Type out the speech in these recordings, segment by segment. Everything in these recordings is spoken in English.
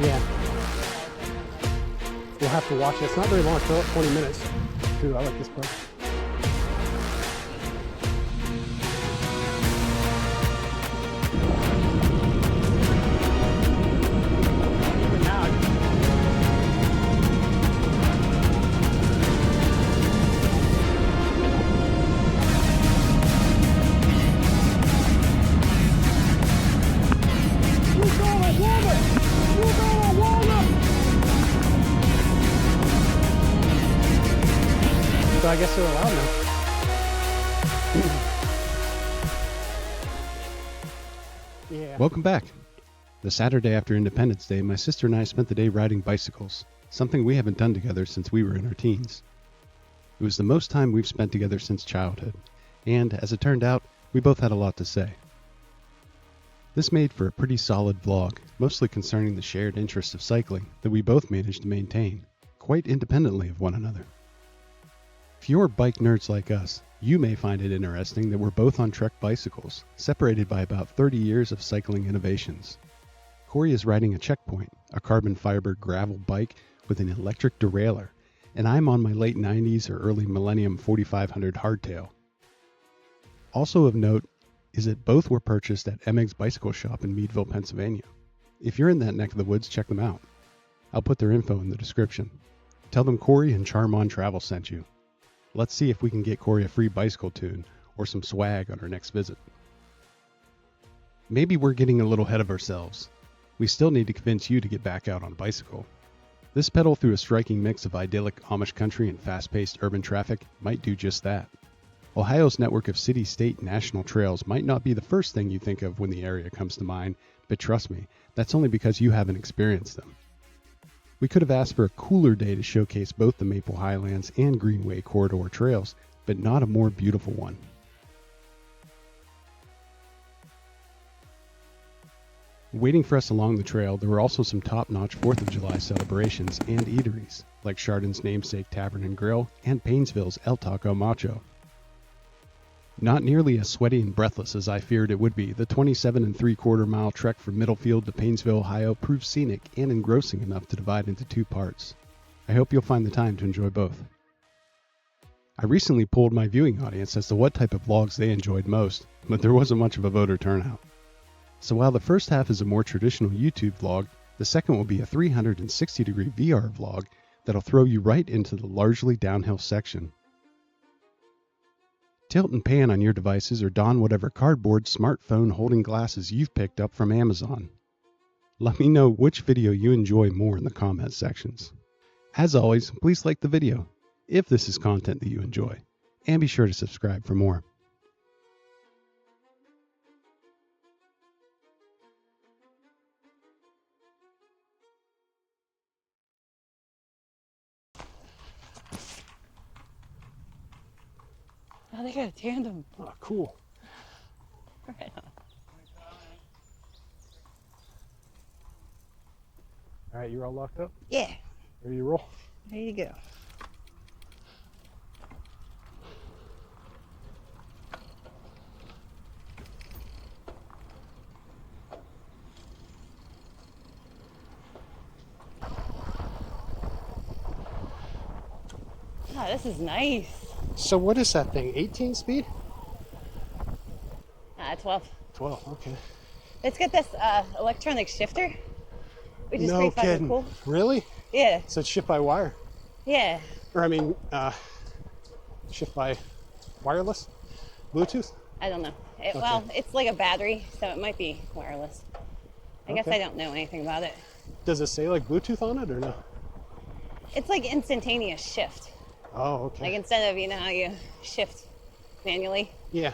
Yeah. We'll have to watch it. It's not very long, it's about 20 minutes. Ooh, I like this part. So I guess they're allowed now. Yeah. Welcome back. The Saturday after Independence Day, my sister and I spent the day riding bicycles, something we haven't done together since we were in our teens. It was the most time we've spent together since childhood, and as it turned out, we both had a lot to say. This made for a pretty solid vlog, mostly concerning the shared interest of cycling that we both managed to maintain, quite independently of one another. If you're bike nerds like us, you may find it interesting that we're both on Trek bicycles, separated by about 30 years of cycling innovations. Corey is riding a Checkpoint, a carbon fiber gravel bike with an electric derailleur, and I'm on my late 90s or early millennium 4500 hardtail. Also of note is that both were purchased at Emig's Bicycle Shop in Meadville, Pennsylvania. If you're in that neck of the woods, check them out. I'll put their info in the description. Tell them Corey and Chardon Travel sent you. Let's see if we can get Corey a free bicycle tune or some swag on our next visit. Maybe we're getting a little ahead of ourselves. We still need to convince you to get back out on a bicycle. This pedal through a striking mix of idyllic Amish country and fast-paced urban traffic might do just that. Ohio's network of city-state national trails might not be the first thing you think of when the area comes to mind, but trust me, that's only because you haven't experienced them. We could have asked for a cooler day to showcase both the Maple Highlands and Greenway corridor trails, but not a more beautiful one. Waiting for us along the trail, there were also some top-notch 4th of July celebrations and eateries, like Chardon's namesake Tavern and Grill and Painesville's El Taco Macho. Not nearly as sweaty and breathless as I feared it would be, the 27 3/4 mile trek from Middlefield to Painesville, Ohio proved scenic and engrossing enough to divide into 2 parts. I hope you'll find the time to enjoy both. I recently polled my viewing audience as to what type of vlogs they enjoyed most, but there wasn't much of a voter turnout. So while the first half is a more traditional YouTube vlog, the second will be a 360-degree VR vlog that'll throw you right into the largely downhill section. Tilt and pan on your devices or don whatever cardboard smartphone holding glasses you've picked up from Amazon. Let me know which video you enjoy more in the comment sections. As always, please like the video, if this is content that you enjoy, and be sure to subscribe for more. Oh, they got a tandem. Oh, cool. Right on. All right, you're all locked up? Yeah, There you roll. there you go. Oh, this is nice. So what is that thing, 18 speed? 12. 12, okay. It's got this electronic shifter, which is No pretty fucking kidding. cool. Really? Yeah, So it's shift by wire? yeah. Or I mean, shift by wireless? Bluetooth? I don't know. Okay. Well, it's like a battery, so it might be wireless. I guess Okay. I don't know anything about it. Does it say like Bluetooth on it or no? It's like instantaneous shift. Oh, okay. Like instead of, you know how you shift manually, Yeah,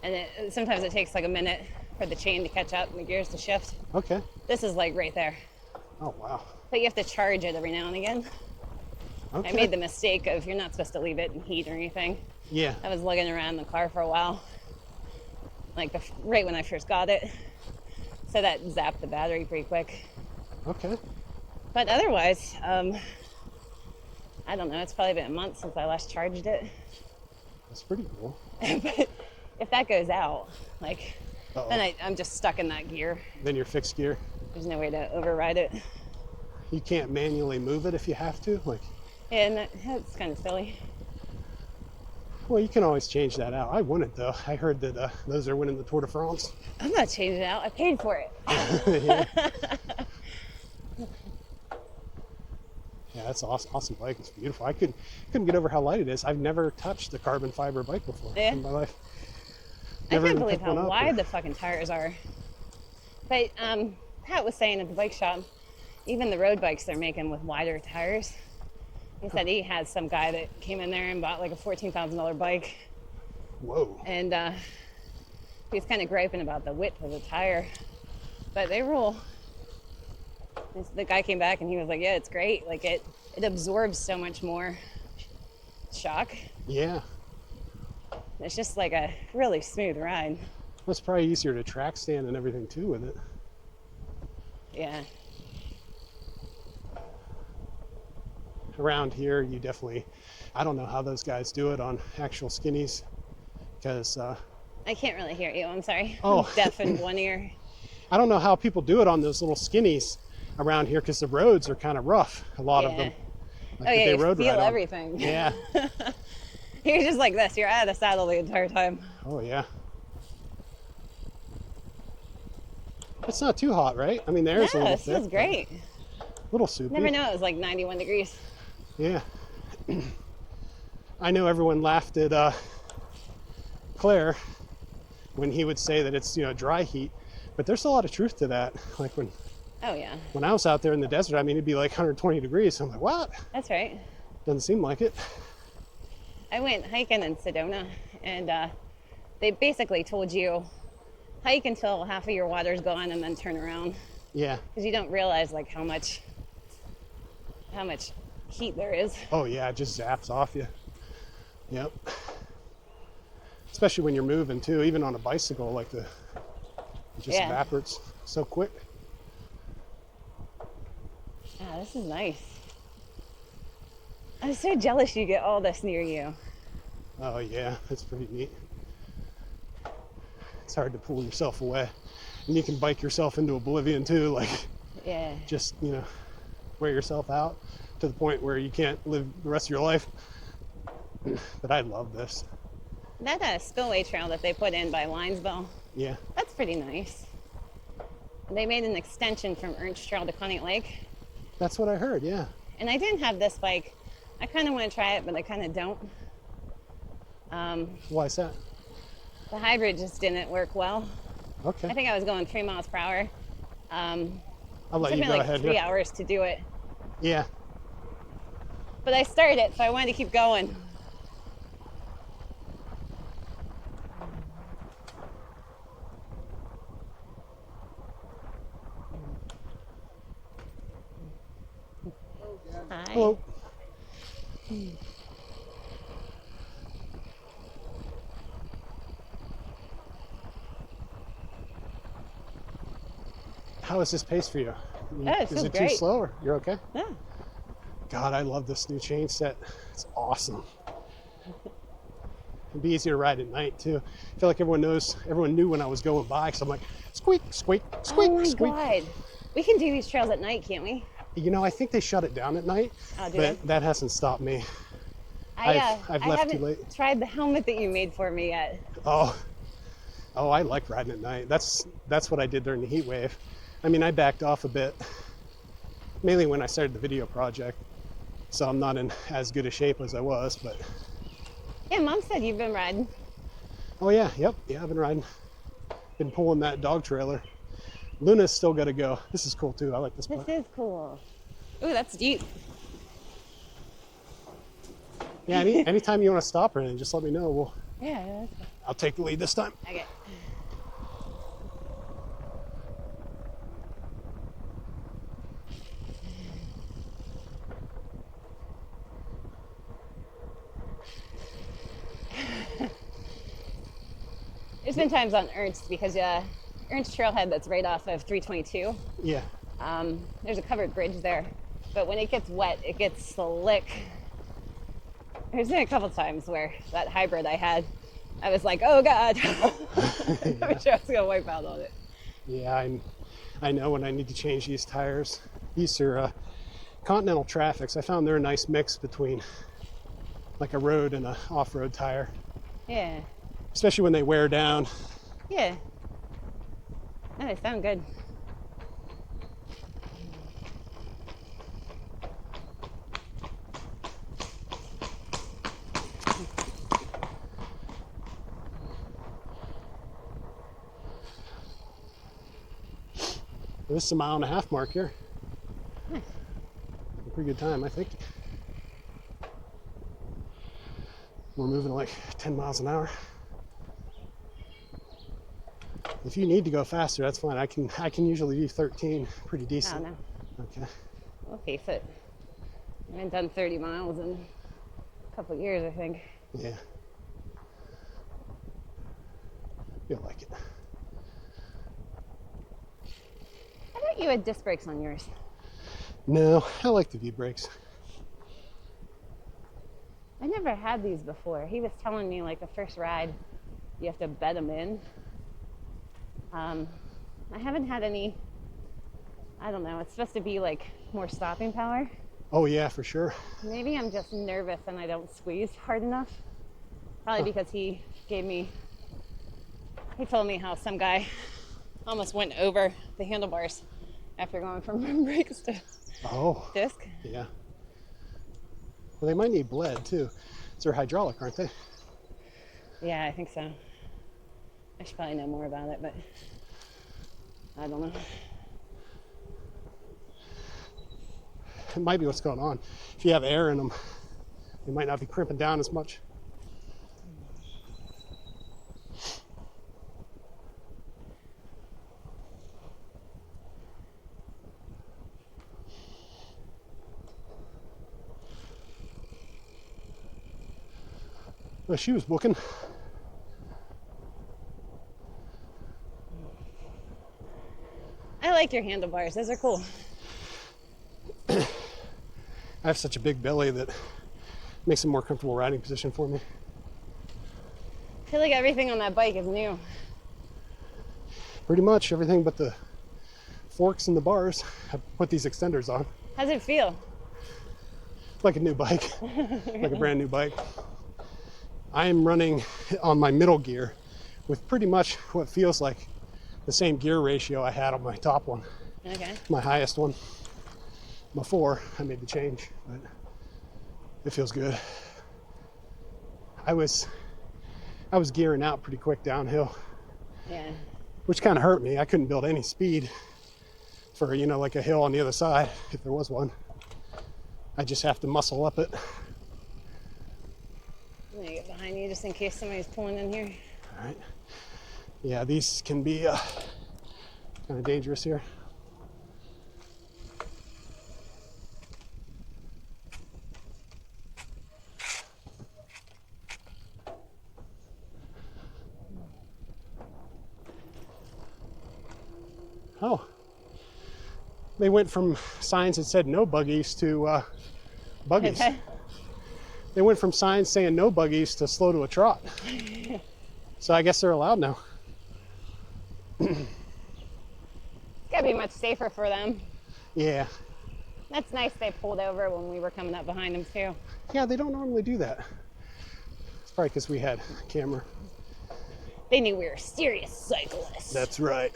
and sometimes it takes like a minute for the chain to catch up and the gears to shift. okay. This is like right there. Oh, wow. But you have to charge it every now and again. Okay. I made the mistake of you're not supposed to leave it in heat or anything. Yeah, I was lugging around the car for a while, like right when I first got it. So that zapped the battery pretty quick. okay. But otherwise, I don't know, it's probably been a month since I last charged it. That's pretty cool. But if that goes out, like Uh-oh. And I'm just stuck in that gear. Then you're fixed gear. There's no way to override it. You can't manually move it if you have to? Like, And that's kind of silly. well, you can always change that out. I wouldn't, though. I heard that those are winning the Tour de France. I'm not changing it out. I paid for it. Yeah. Yeah, that's an awesome bike. It's beautiful. I couldn't get over how light it is. I've never touched a carbon fiber bike before in my life. I can't believe how wide the fucking tires are. But Pat was saying at the bike shop, even the road bikes they're making with wider tires. He said he had some guy that came in there and bought like a $14,000 bike. Whoa. And he was kind of griping about the width of the tire. But they rule. The guy came back and he was like, yeah, it's great. Like it absorbs so much more shock. Yeah. It's just like a really smooth ride. It's probably easier to track stand and everything too with it. Yeah. Around here, you definitely, I don't know how those guys do it on actual skinnies because I can't really hear you. I'm sorry. Oh. I'm deaf in one ear. I don't know how people do it on those little skinnies around here because the roads are kind of rough, a lot of them. Like yeah, you feel everything. Yeah. You're just like this. You're out of the saddle the entire time. Oh, yeah. It's not too hot, right? I mean, the air's a little thick. This feels great. Little soupy. Never know it was like 91 degrees. Yeah. I know everyone laughed at Claire when he would say that it's, dry heat, but there's a lot of truth to that. Like when I was out there in the desert, I mean, it'd be like 120 degrees. So I'm like, what? That's right. Doesn't seem like it. I went hiking in Sedona, and they basically told you hike until half of your water's gone and then turn around. Yeah. Because you don't realize like how much heat there is. Oh yeah, it just zaps off you. Yep. Especially when you're moving too, even on a bicycle, like it just evaporates so quick. Yeah, this is nice. I'm so jealous you get all this near you. Oh yeah, it's pretty neat. It's hard to pull yourself away. And you can bike yourself into oblivion too, like just, wear yourself out to the point where you can't live the rest of your life. But I love this. That spillway trail that they put in by Linesville, that's pretty nice. They made an extension from Ernst Trail to Conning Lake. That's what I heard, yeah. And I didn't have this bike. I kind of want to try it, but I kind of don't. Why is that? The hybrid just didn't work well. Okay. I think I was going 3 miles per hour. I'll let you go like ahead. 3 hours to do it. Yeah. But I started it, so I wanted to keep going. Hi. Hello. How is this pace for you? Is it great. too slow or you're okay? Yeah. God, I love this new chain set. It's awesome. It'd be easier to ride at night too. I feel like everyone knew when I was going by, so I'm like, squeak, squeak, squeak, Oh my squeak. God. We can do these trails at night, can't we? I think they shut it down at night, but that hasn't stopped me. I've left too late. I haven't tried the helmet that you made for me yet. Oh, I like riding at night. That's what I did during the heat wave. I mean, I backed off a bit, mainly when I started the video project, so I'm not in as good a shape as I was, but. Yeah, Mom said you've been riding. Oh yeah, yep, yeah, I've been riding. Been pulling that dog trailer. Luna's still got to go. This is cool too. I like this part. This is cool. Ooh, that's deep. Yeah, anytime you want to stop or anything, just let me know. Yeah. I'll take the lead this time. Okay. There's been times on Ernst because Ernst Trailhead that's right off of 322. Yeah. There's a covered bridge there, but when it gets wet, it gets slick. There's been a couple times where that hybrid I had I was like, oh God. I wish I was gonna wipe out on it. Yeah, I know when I need to change these tires. These are Continental Traffics. I found they're a nice mix between like a road and a off-road tire. Yeah. Especially when they wear down. Yeah. No, they sound good. This is a 1.5 mile mark here. Nice. A pretty good time, I think. We're moving like 10 miles an hour. If you need to go faster, that's fine. I can usually do 13 pretty decent. Oh, no. Okay. We'll face it. I haven't done 30 miles in a couple of years, I think. Yeah. You'll like it. I thought you had disc brakes on yours. No, I like the V-brakes. I never had these before. He was telling me like the first ride, you have to bed them in. I haven't had any, I don't know, it's supposed to be like more stopping power. Oh yeah, for sure. Maybe I'm just nervous and I don't squeeze hard enough. Probably because he told me how some guy almost went over the handlebars after going from brakes to disc. Yeah. Well, they might need bled too. They're hydraulic, aren't they? Yeah, I think so. I should probably know more about it, but I don't know. It might be what's going on. If you have air in them, they might not be crimping down as much. Well, she was booking. I like your handlebars. Those are cool. I have such a big belly that makes a more comfortable riding position for me. I feel like everything on that bike is new. Pretty much everything but the forks and the bars. I put these extenders on. How's it feel? Like a new bike, like a brand new bike. I am running on my middle gear with pretty much what feels like the same gear ratio I had on my top one. Okay. My highest one before I made the change, but it feels good. I was gearing out pretty quick downhill. Yeah. Which kind of hurt me. I couldn't build any speed for, like a hill on the other side, if there was one. I just have to muscle up it. I'm gonna get behind you just in case somebody's pulling in here. All right. Yeah, these can be kind of dangerous here. Oh, they went from signs that said no buggies to buggies. Okay. They went from signs saying no buggies to slow to a trot. So I guess they're allowed now. It's gotta be much safer for them. Yeah. That's nice they pulled over when we were coming up behind them too. Yeah, they don't normally do that. It's probably because we had a camera. They knew we were serious cyclists. That's right.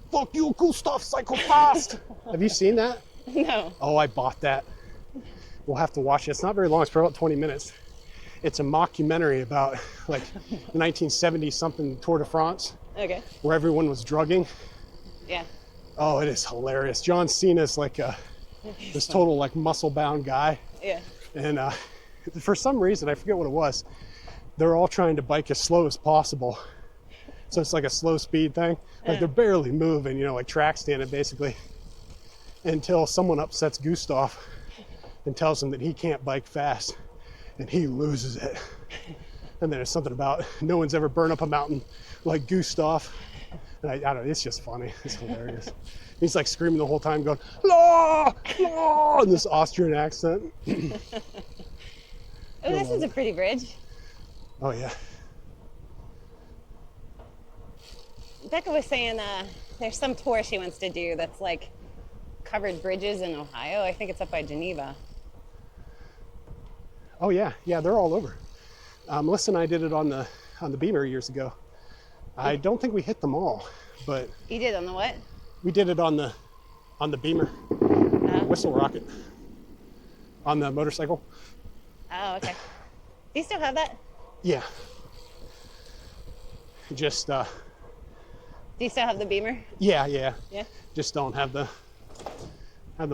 Fuck you, Gustav, psycho fast. Have you seen that? No. Oh, I bought that. We'll have to watch it. It's not very long. It's for about 20 minutes. It's a mockumentary about like the 1970 something Tour de France. Okay. Where everyone was drugging. Yeah. Oh, it is hilarious. John Cena's like this total like muscle bound guy. Yeah. And for some reason, I forget what it was, they're all trying to bike as slow as possible. So it's like a slow speed thing. Like they're barely moving, like track standing basically. Until someone upsets Gustav and tells him that he can't bike fast. And he loses it. And then there's something about no one's ever burned up a mountain like Gustav. And I don't know, it's just funny. It's hilarious. He's like screaming the whole time going, "La! La!" in this Austrian accent. Oh, this is a pretty bridge. Oh yeah. Becca was saying there's some tour she wants to do that's like covered bridges in Ohio. I think it's up by Geneva. Oh yeah, yeah, they're all over. Melissa and I did it on the Beamer years ago. I don't think we hit them all, but You did on the what? we did it on the Beamer, Whistle Rocket, on the motorcycle. Oh, okay. Do you still have that? Yeah. Just Do you still have the Beamer? yeah. Yeah. Just don't have the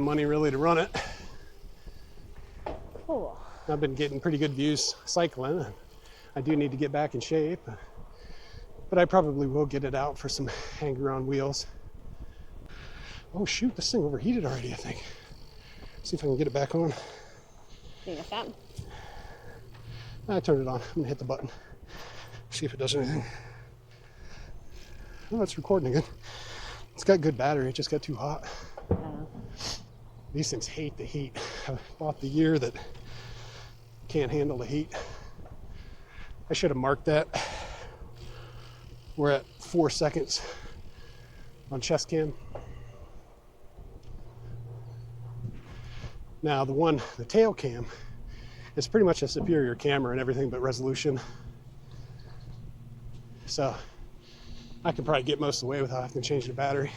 money really to run it. Cool. I've been getting pretty good views cycling. I do need to get back in shape, but I probably will get it out for some hanger-on wheels. Oh shoot, this thing overheated already, I think. See if I can get it back on. You got that? I turned it on. I'm gonna hit the button. See if it does anything. Oh, it's recording again. It's got good battery, it just got too hot. These things hate the heat. I bought the year that can't handle the heat. I should have marked that. We're at 4 seconds on chest cam. Now the tail cam is pretty much a superior camera and everything but resolution. So I can probably get most of the way without having to change the battery.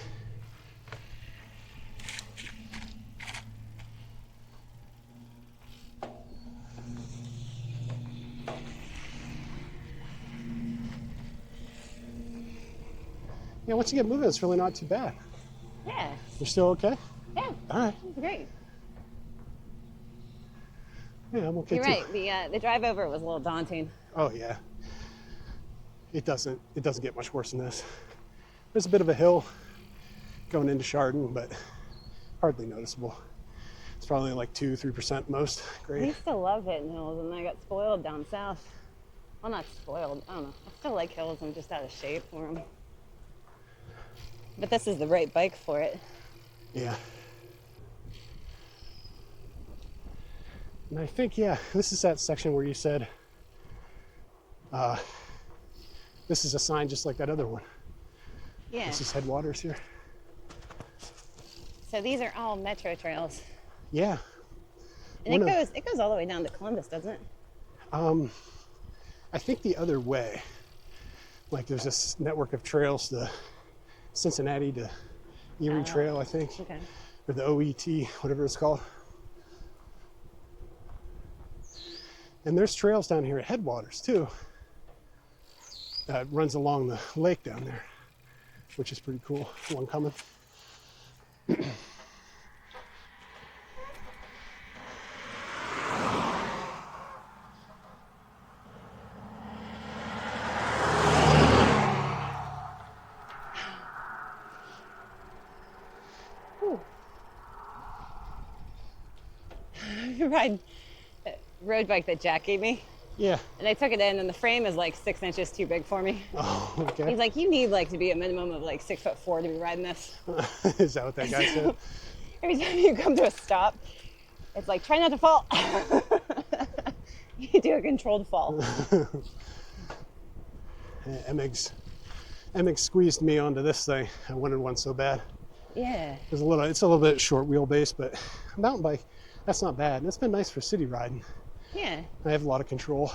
Yeah, once you get moving, it's really not too bad. Yeah. You're still okay? Yeah. All right. Great. Yeah, I'm okay You're too. right. The drive over was a little daunting. Oh yeah. It doesn't get much worse than this. There's a bit of a hill going into Chardon, but hardly noticeable. It's probably like 2-3% most I grade. used to love hitting hills, and I got spoiled down south. Well, not spoiled. I don't know. I still like hills. I'm just out of shape for them. But this is the right bike for it. Yeah. And I think, yeah, this is that section where you said, this is a sign just like that other one. Yeah. This is Headwaters here. So these are all metro trails. Yeah. And it goes all the way down to Columbus, doesn't it? I think the other way, like there's this network of trails, the Cincinnati to Erie Trail, I think, Okay. or the OET, whatever it's called. And there's trails down here at Headwaters too. That runs along the lake down there, which is pretty cool. One coming. You ride a road bike that Jack gave me, Yeah. and I took it in, and the frame is like 6 inches too big for me. Oh, okay. He's like, you need like to be a minimum of like 6'4" to be riding this. Is that what that guy said? Every time you come to a stop, it's like, try not to fall. You do a controlled fall. Emmix squeezed me onto this thing. I wanted one so bad. Yeah. It's a little bit short wheelbase, but a mountain bike, that's not bad. And it's been nice for city riding. Yeah. I have a lot of control.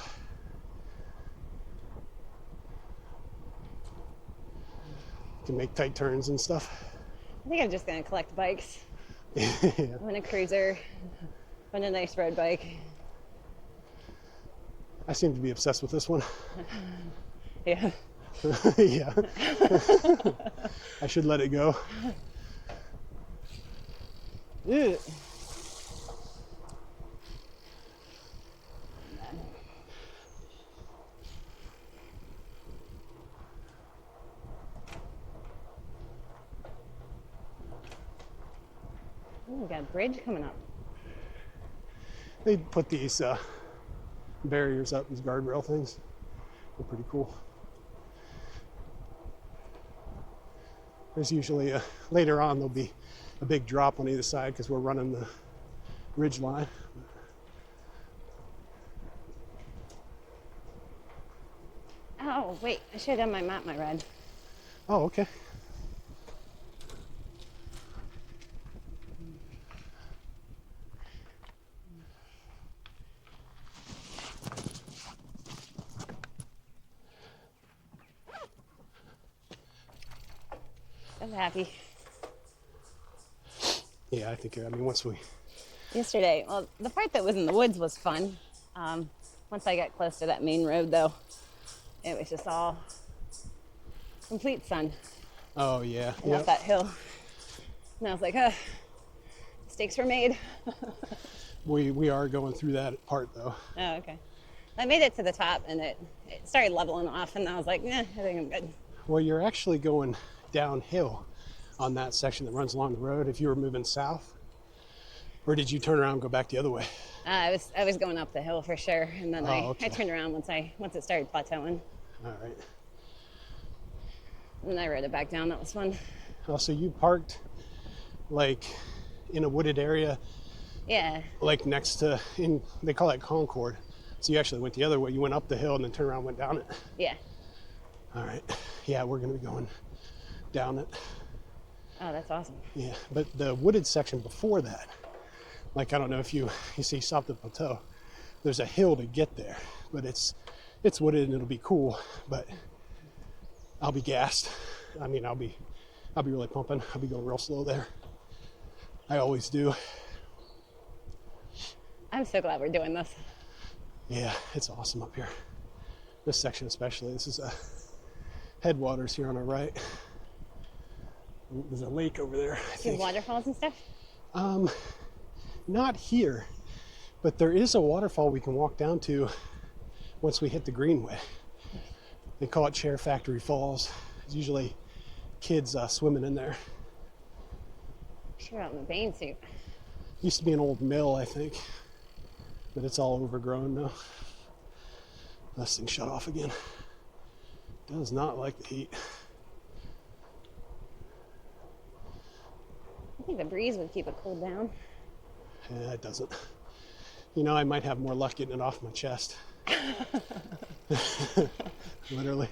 Can make tight turns and stuff. I think I'm just gonna collect bikes. Yeah. I want a cruiser. I want a nice road bike. I seem to be obsessed with this one. Yeah. Yeah. I should let it go. Ooh. Ooh, we got a bridge coming up. They put these barriers up, these guardrail things. They're pretty cool. There's usually later on there'll be a big drop on either side because we're running the ridge line. should have done my map, my red. Oh, okay. I'm happy. Yeah, I mean, once we... Yesterday, well, the part that was in the woods was fun. Once I got close to that main road, though, it was just all complete sun. Oh, yeah. And up that hill. And I was like, mistakes were made. We are going through that part, though. Oh, okay. I made it to the top, and it started leveling off, and I was like, I think I'm good. Well, you're actually going downhill on that section that runs along the road if you were moving south. Or did you turn around and go back the other way? I was going up the hill for sure, and then I turned around once it started plateauing. All right. And then I rode it back down. That was fun. Oh, so you parked like in a wooded area? Yeah. Like next to, they call it Concord. So you actually went the other way. You went up the hill and then turned around and went down it? Yeah. All right. Yeah, we're going to be going down it. Oh, that's awesome. Yeah, but the wooded section before that, like, I don't know if you see south of the plateau, there's a hill to get there, but it's wooded and it'll be cool, but I'll be gassed. I mean, I'll be really pumping. I'll be going real slow there. I always do. I'm so glad we're doing this. Yeah, it's awesome up here. This section especially. This is Headwaters here on our right. There's a lake over there, I See think. waterfalls and stuff? Not here, but there is a waterfall we can walk down to once we hit the greenway. They call it Chair Factory Falls. It's usually kids swimming in there. Sure, out in the bathing suit. Used to be an old mill, I think, but it's all overgrown now. This thing shut off again. Does not like the heat. I think the breeze would keep it cooled down. Yeah, it doesn't. You know, I might have more luck getting it off my chest. Literally.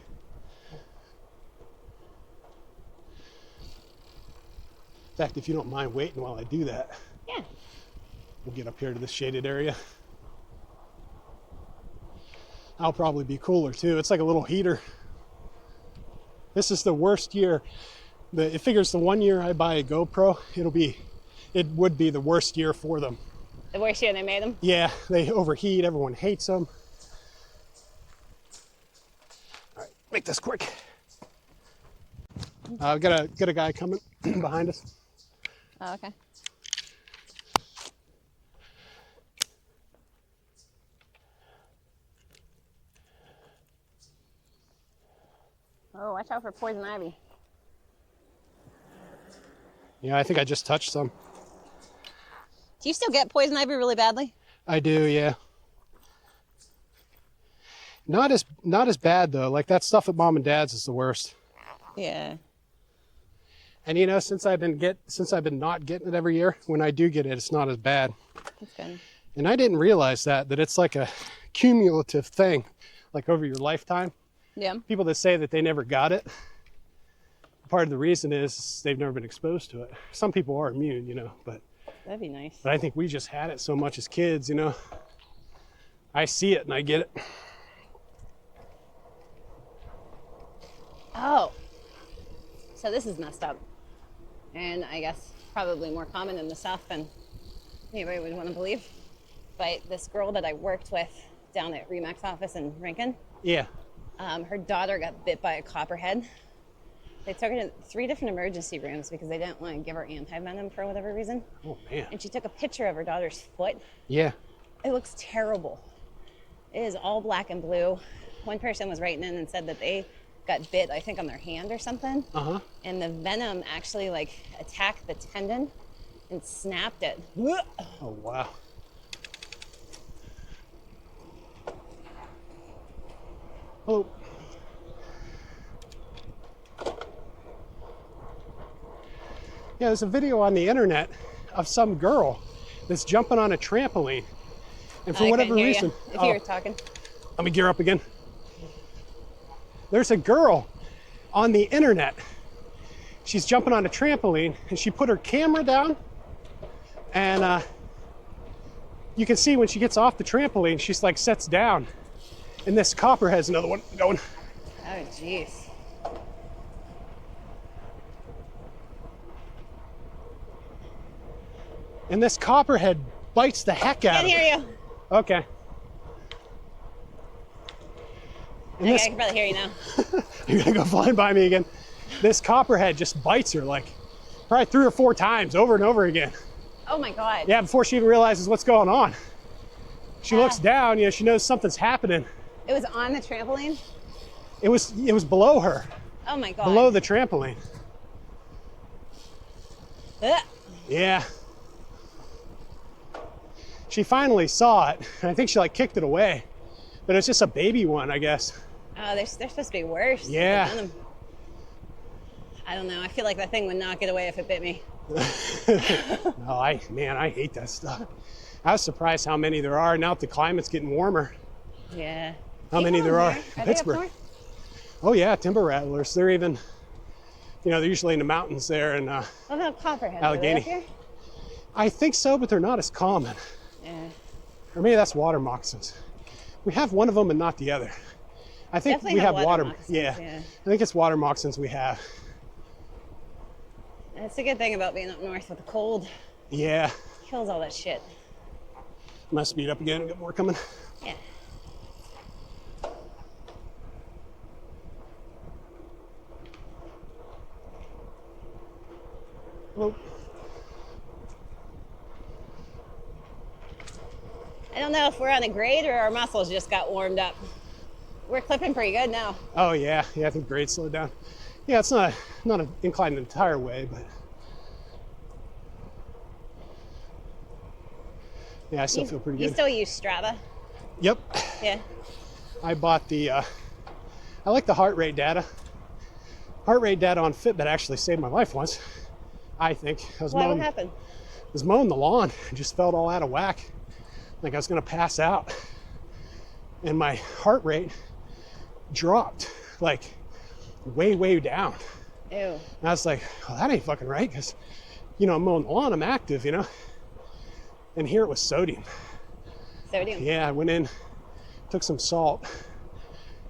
In fact, if you don't mind waiting while I do that, Yeah. we'll get up here to this shaded area. I'll probably be cooler too. It's like a little heater. This is the worst year. It figures the 1 year I buy a GoPro, it would be the worst year for them. The worst year they made them? Yeah, they overheat. Everyone hates them. All right, make this quick. Got a guy coming behind us. Oh, okay. Oh, watch out for poison ivy. Yeah, I think I just touched some. Do you still get poison ivy really badly? I do, yeah. Not as bad though. Like that stuff at Mom and Dad's is the worst. Yeah. And you know, since I've been not getting it every year, when I do get it, it's not as bad. That's good. And I didn't realize that it's like a cumulative thing, like over your lifetime. Yeah. People that say that they never got it, part of the reason is they've never been exposed to it. Some people are immune, you know, but That'd be nice. I think we just had it so much as kids, you know. I see it and I get it. Oh. So this is messed up. And I guess probably more common in the South than anybody would want to believe. But this girl that I worked with down at Remax office in Rincon, Yeah. her daughter got bit by a copperhead. They took her to 3 different emergency rooms because they didn't want to give her anti-venom for whatever reason. Oh man. And she took a picture of her daughter's foot. Yeah. It looks terrible. It is all black and blue. One person was writing in and said that they got bit, I think, on their hand or something. Uh-huh. And the venom actually attacked the tendon and snapped it. Oh wow. Hello. Yeah, there's a video on the internet of some girl that's jumping on a trampoline. And for I whatever couldn't hear reason. you if you were talking. Let me gear up again. There's a girl on the internet. She's jumping on a trampoline and she put her camera down, and you can see when she gets off the trampoline, she's like sets down, and this copperhead's another one going. Oh, jeez. And this copperhead bites the heck out of her. I can hear you. Okay. And I can probably hear you now. You're gonna go flying by me again. This copperhead just bites her like probably 3 or 4 times over and over again. Oh my God. Yeah, before she even realizes what's going on. She looks down, she knows something's happening. It was on the trampoline? It was below her. Oh my God. Below the trampoline. Ugh. Yeah. She finally saw it, and I think she like kicked it away. But it's just a baby one, I guess. Oh, they're supposed to be worse. Yeah. I don't know. I feel like that thing would not get away if it bit me. No, I hate that stuff. I was surprised how many there are now that the climate's getting warmer. Yeah. How many there are in in Pittsburgh. Oh yeah, timber rattlers. They're even, they're usually in the mountains there in What about copperheads? Allegheny. Are they up here? I think so, but they're not as common. Yeah. Or maybe that's water moccasins. We have one of them and not the other. I think Definitely we have water water. moccasins, Yeah. yeah. I think it's water moccasins we have. That's a good thing about being up north with the cold. Yeah. Kills all that shit. I'm gonna speed up again and get more coming. Yeah. Well, I don't know if we're on a grade or our muscles just got warmed up. We're clipping pretty good now. oh yeah, I think grade slowed down. Yeah, it's not an incline the entire way, but yeah, I still feel pretty good. You still use Strava? Yep. Yeah. I bought I like the heart rate data. Heart rate data on Fitbit actually saved my life once, I think. What happened? I was mowing the lawn and just felt all out of whack. Like I was gonna pass out. And my heart rate dropped like way down. Ew. And I was like, well, that ain't fucking right, because I'm mowing the lawn, I'm active, And here it was sodium. Sodium? Yeah, I went in, took some salt,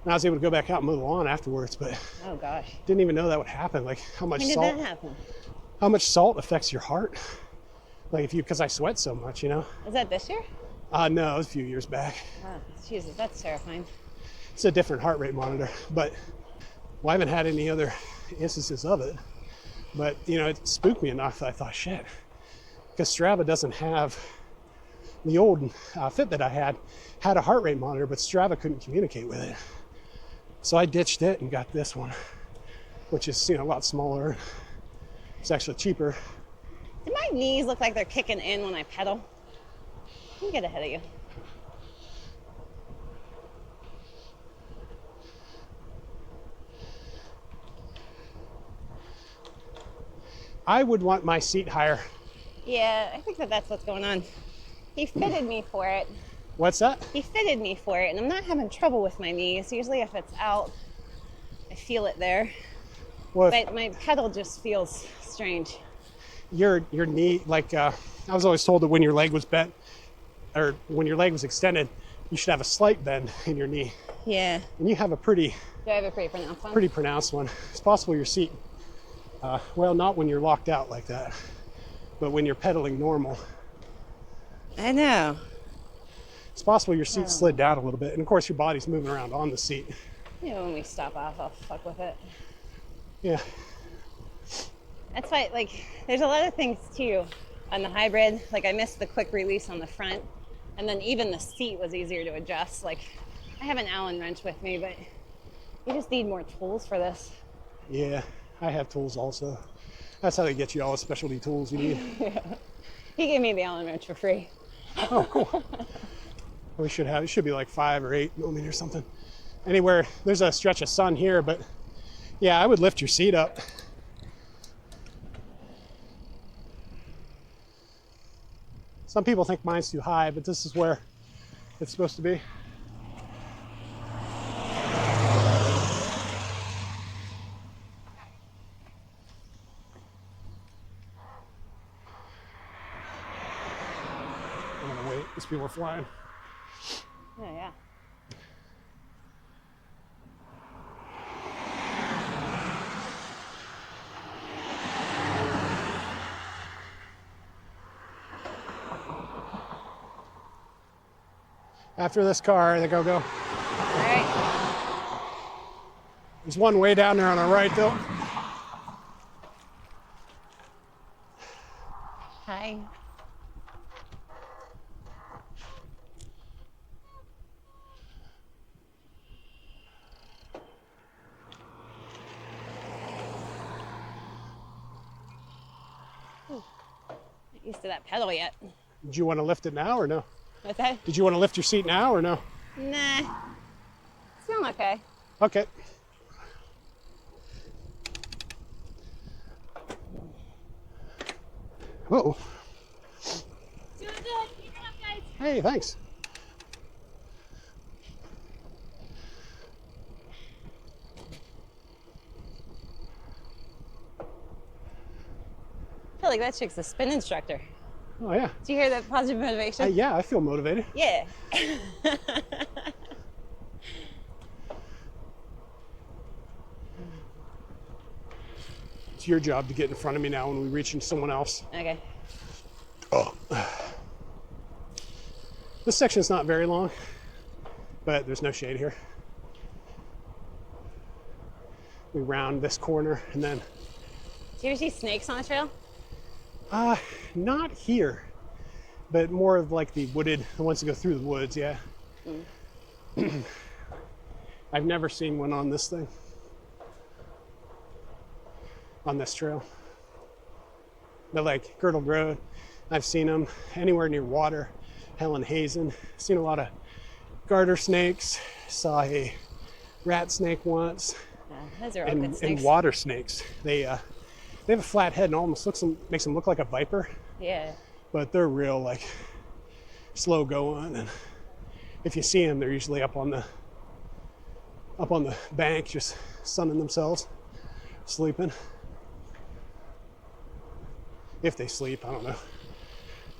and I was able to go back out and mow the lawn afterwards, but Oh gosh. didn't even know that would happen. Like how much When did salt that happen? how much salt affects your heart. Like because I sweat so much, Is that this year? No, it was a few years back. Oh, Jesus, that's terrifying. It's a different heart rate monitor, but I haven't had any other instances of it. But it spooked me enough that I thought, shit, because Strava doesn't have the old Fitbit I had a heart rate monitor, but Strava couldn't communicate with it. So I ditched it and got this one, which is a lot smaller. It's actually cheaper. Do my knees look like they're kicking in when I pedal? Let me get ahead of you. I would want my seat higher. Yeah, I think that's what's going on. He fitted me for it. What's that? He fitted me for it, and I'm not having trouble with my knees. Usually if it's out, I feel it there. Well, But my pedal just feels strange. your knee, like I was always told that when your leg was bent, or when your leg was extended, you should have a slight bend in your knee. Yeah. And you have a pretty Do I have a pretty pronounced one? pronounced one. It's possible your seat, well, not when you're locked out like that, but when you're pedaling normal. I know. It's possible your seat slid down a little bit, and of course your body's moving around on the seat. When we stop off, I'll fuck with it. Yeah. That's why, there's a lot of things too on the hybrid. Like I missed the quick release on the front, and then even the seat was easier to adjust. Like I have an Allen wrench with me, but you just need more tools for this. Yeah, I have tools also. That's how they get you all the specialty tools you need. Yeah. He gave me the Allen wrench for free. Oh, cool. We should have, it should be like 5 or 8 millimeters or something. Anywhere, there's a stretch of sun here, but yeah, I would lift your seat up. Some people think mine's too high, but this is where it's supposed to be. These people are flying. Oh, yeah. After this car, I think I'll go. All right. There's one way down there on our right, though. Hi. Ooh. Not used to that pedal yet. Did you want to lift it now or no? What's that? Did you want to lift your seat now or no? Nah. It's feeling okay. Okay. Uh-oh. Doing good. Keep it up, guys. Hey, thanks. I feel like that chick's a spin instructor. Oh, yeah. Do you hear that positive motivation? Yeah, I feel motivated. Yeah. It's your job to get in front of me now when we reach into someone else. Okay. Oh. This section's not very long, but there's no shade here. We round this corner and then... Do you ever see snakes on the trail? Not here, but more of like the wooded, the ones that go through the woods, yeah. I've never seen one on this thing. On this trail. But like Girdled Road, I've seen them anywhere near water. Helen Hazen, seen a lot of garter snakes, saw a rat snake once. Those are all good snakes. And water snakes. They have a flat head and almost makes them look like a viper. Yeah. But they're real like slow going, and if you see them, they're usually up on the bank, just sunning themselves, sleeping. If they sleep, I don't know.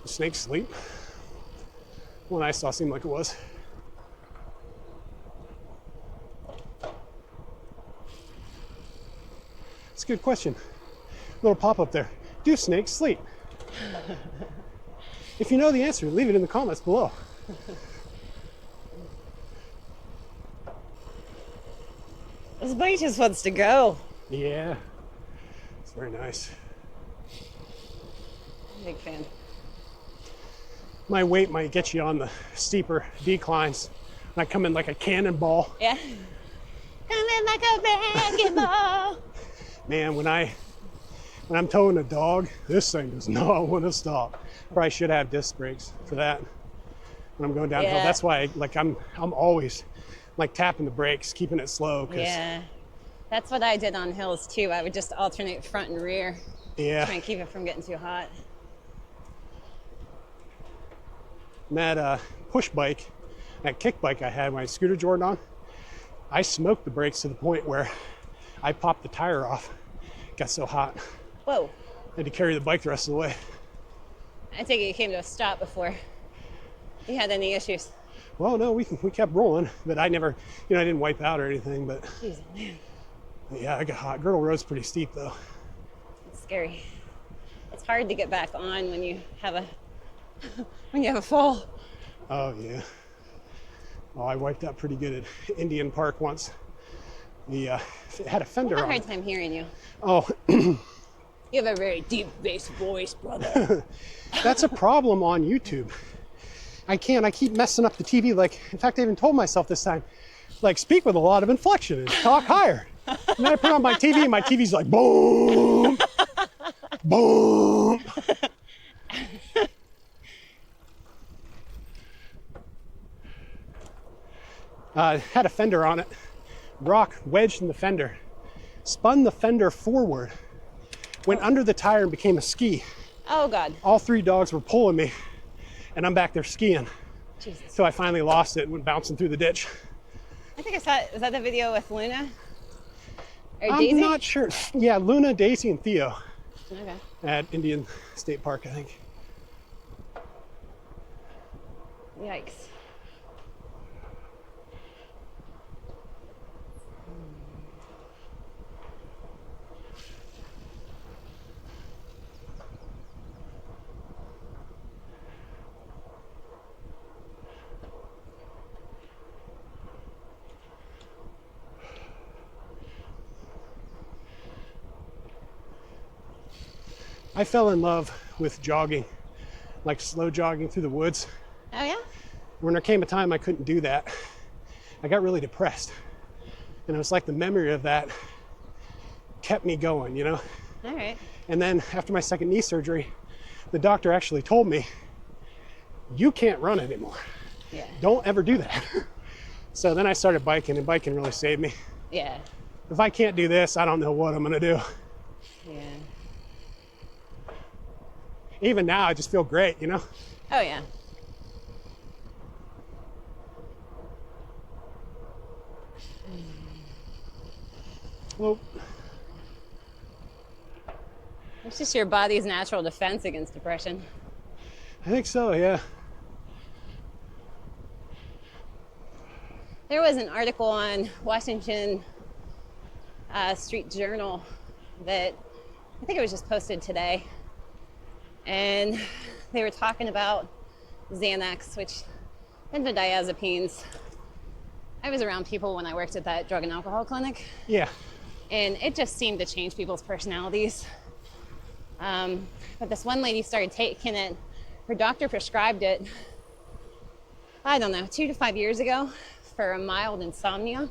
Do snakes sleep? One I saw seemed like it was. It's a good question. Little pop-up there. Do snakes sleep? If you know the answer, leave it in the comments below. This bike just wants to go. Yeah, it's very nice. Big fan. My weight might get you on the steeper declines. I come in like a cannonball. Yeah. Coming like a wrecking ball. Man, when I'm towing a dog, this thing does not want to stop. Probably should have disc brakes for that when I'm going downhill. Yeah. That's why I'm always like tapping the brakes, keeping it slow. Yeah. That's what I did on hills too. I would just alternate front and rear. Yeah. Try and keep it from getting too hot. And that push bike, that kick bike I had when I scooter Jordan on, I smoked the brakes to the point where I popped the tire off. It got so hot. Whoa. I had to carry the bike the rest of the way. I take it you came to a stop before you had any issues. Well, no, we kept rolling, but I never, I didn't wipe out or anything, but Jeez, man. yeah, I got hot. Girdle Road's pretty steep though. It's scary. It's hard to get back on when you have a fall. Oh yeah. Oh, I wiped out pretty good at Indian Park once. It had a fender I have a on hard it. time hearing you. Oh, You have a very deep bass voice, brother. that's a problem on YouTube. I keep messing up the TV. Like, in fact, I even told myself this time, like, speak with a lot of inflection and talk higher. And then I put on my TV, and my TV's like, boom, boom. Had a fender on it. Rock wedged in the fender. Spun the fender forward. Went under the tire and became a ski. Oh, God. All three dogs were pulling me, and I'm back there skiing. Jesus. So I finally lost it and went bouncing through the ditch. I think I saw it. Was that the video with Luna? Or I'm Daisy? not sure. Yeah, Luna, Daisy, and Theo Okay. at Indian State Park, I think. Yikes. I fell in love with jogging, like slow jogging through the woods. Oh, yeah? When there came a time I couldn't do that, I got really depressed. And it was like the memory of that kept me going, you know? All right. And then after my second knee surgery, the doctor actually told me, you can't run anymore. Yeah. Don't ever do that. So then I started biking, and biking really saved me. Yeah. If I can't do this, I don't know what I'm gonna do. Yeah. Even now, I just feel great, you know? Oh, yeah. Well, It's just your body's natural defense against depression. I think so, yeah. There was an article on Washington Street Journal that I think it was just posted today. And they were talking about Xanax, which benzodiazepines. I was around people when I worked at that drug and alcohol clinic. Yeah. And it just seemed to change people's personalities. But this one lady started taking it. Her doctor prescribed it, I don't know, 2 to 5 years ago for a mild insomnia.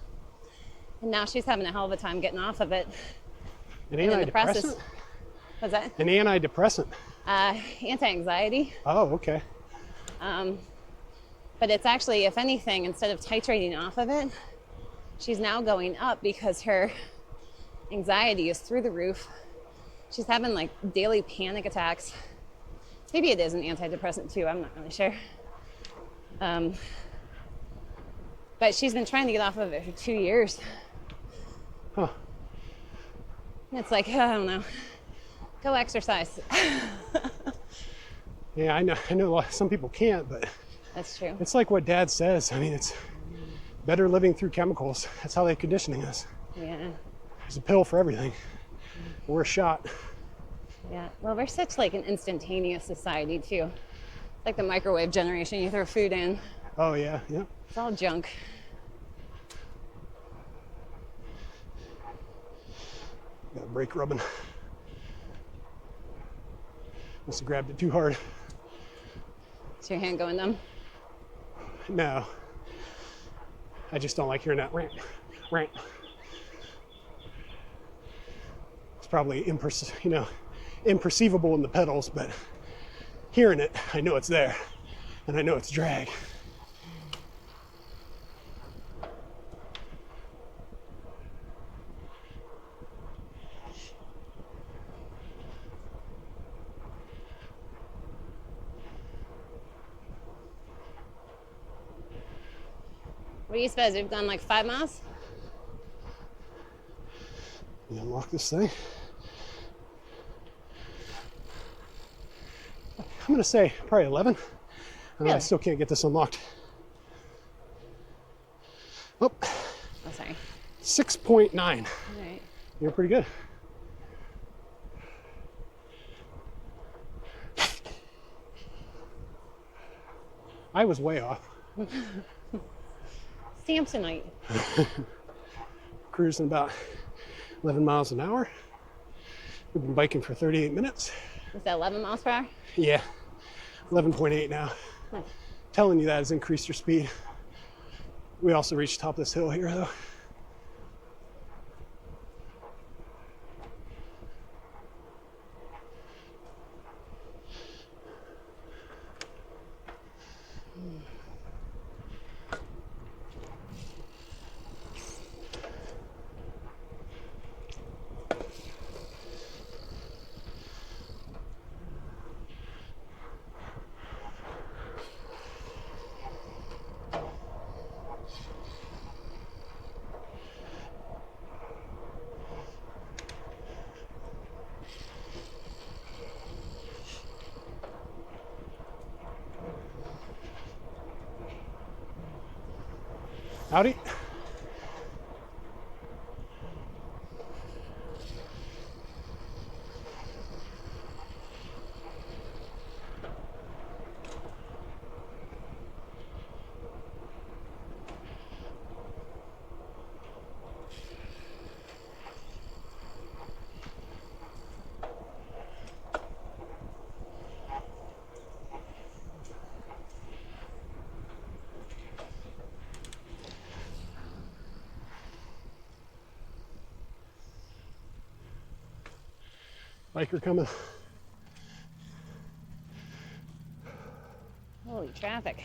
And now she's having a hell of a time getting off of it. An And in the process, antidepressant? what's that? An antidepressant. Anti-anxiety. Oh, okay. But it's actually, if anything, instead of titrating off of it, she's now going up because her anxiety is through the roof. She's having like daily panic attacks. Maybe it is an antidepressant too, I'm not really sure. But she's been trying to get off of it for 2 years. Huh. And it's like, I don't know, go exercise. Yeah, I know some people can't, but That's true. it's like what Dad says. I mean, it's better living through chemicals. That's how they're conditioning us. Yeah, There's a pill for everything. We're a shot. yeah. Well, we're such like an instantaneous society too. It's like the microwave generation. You throw food in, Oh, yeah, yeah. it's all junk. Got a brake rubbing. Must have grabbed it too hard. Is your hand going numb? No. I just don't like hearing that rant, rant. It's probably imperceivable in the pedals, but hearing it, I know it's there, and I know it's drag. What do you suppose? We've done like 5 miles? You unlock this thing. I'm gonna say probably 11. And I Really? still can't get this unlocked. Oh, Oh, sorry. 6.9. All right. You're pretty good. I was way off. Samsonite. Cruising about 11 miles an hour. We've been biking for 38 minutes. Is that 11 miles per hour? Yeah, 11.8 now. Nice. Telling you that has increased your speed. We also reached the top of this hill here though. Howdy. Biker coming. Holy traffic.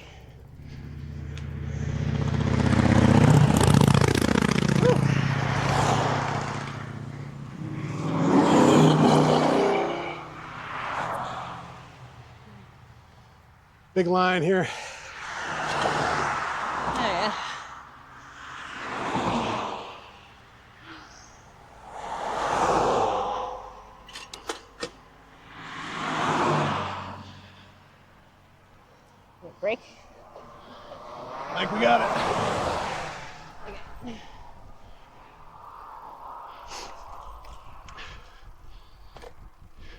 Whew. Big line here. Oh, yeah. Break. Like we got it. Okay.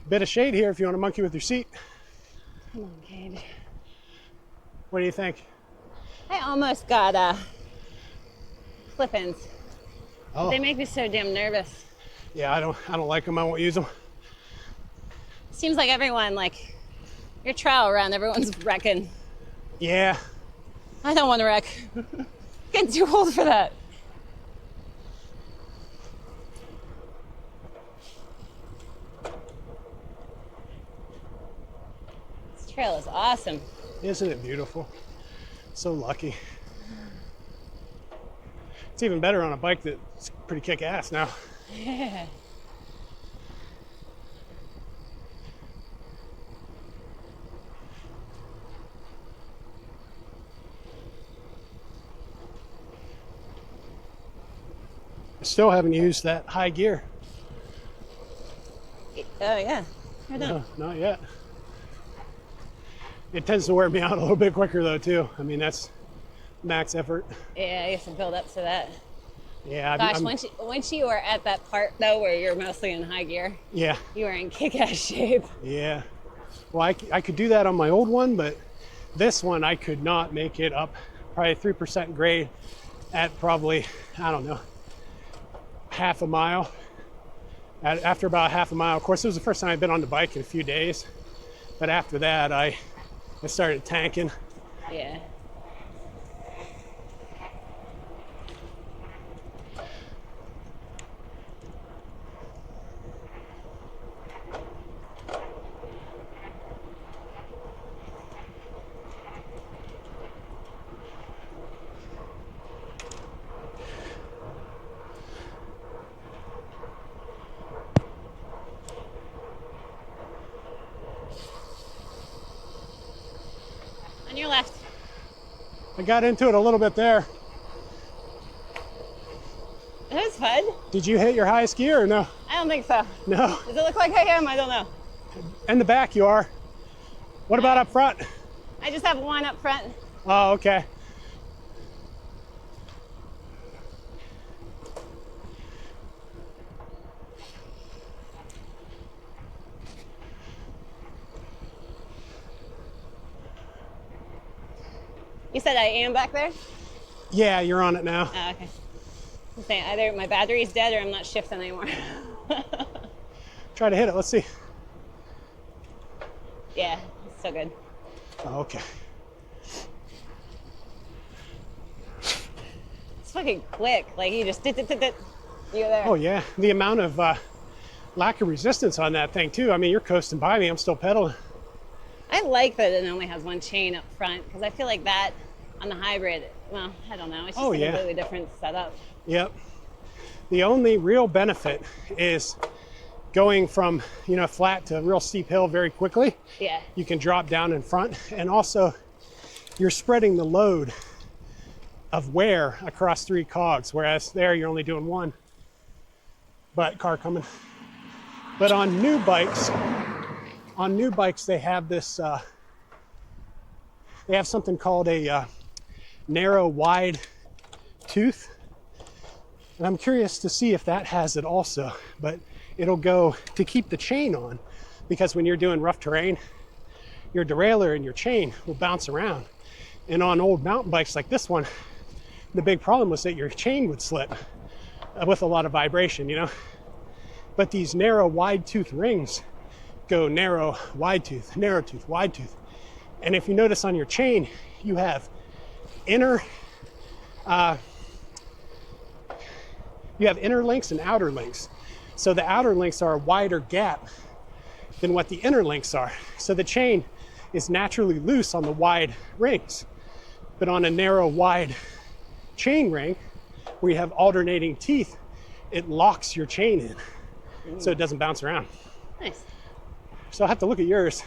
Bit of shade here if you want to monkey with your seat. Come on, Cage. What do you think? I almost got clip-ins. Oh, They make me so damn nervous. yeah, I don't like them. I won't use them. Seems like everyone, like, your trial run, everyone's wrecking. Yeah, I don't want to wreck. Getting too old for that. This trail is awesome. isn't it beautiful? So lucky. It's even better on a bike that's pretty kick-ass now. Yeah. I still haven't used that high gear. Oh, yeah. I don't. No, not yet. It tends to wear me out a little bit quicker though too. I mean, that's max effort. Yeah, I guess to build up to that. Yeah. Gosh, once you are at that part though where you're mostly in high gear, Yeah. you are in kick-ass shape. Yeah. Well, I could do that on my old one, but this one I could not make it up probably 3% grade at probably, I don't know, half a mile. After about half a mile, of course, it was the first time I'd been on the bike in a few days, but after that, I started tanking. Yeah. On your left. I got into it a little bit there. That was fun. Did you hit your highest gear or no? I don't think so. No. Does it look like I am? I don't know. In the back you are. What about up front? I just have one up front. Oh, okay. You said I am back there? Yeah, you're on it now. Oh, okay. I'm saying either my battery's dead or I'm not shifting anymore. Try to hit it, let's see. Yeah, it's so good. Oh, okay. It's fucking quick. Like you just did. You're there. Oh yeah, the amount of lack of resistance on that thing too. I mean, you're coasting by me, I'm still pedaling. I like that it only has one chain up front because I feel like that on the hybrid, well, I don't know. It's just a completely different setup. Yep. The only real benefit is going from, flat to a real steep hill very quickly. Yeah. You can drop down in front, and also you're spreading the load of wear across 3 cogs, whereas there you're only doing 1. But car coming. But on new bikes they have this, they have something called a narrow wide tooth. And I'm curious to see if that has it also, but it'll go to keep the chain on, because when you're doing rough terrain, your derailleur and your chain will bounce around. And on old mountain bikes like this one, the big problem was that your chain would slip with a lot of vibration, you know? But these narrow, wide tooth rings go narrow, wide tooth, narrow tooth, wide tooth. And if you notice on your chain, you have inner links and outer links. So the outer links are a wider gap than what the inner links are. So the chain is naturally loose on the wide rings. But on a narrow, wide chain ring, where you have alternating teeth, it locks your chain in, so it doesn't bounce around. Nice. So I'll have to look at yours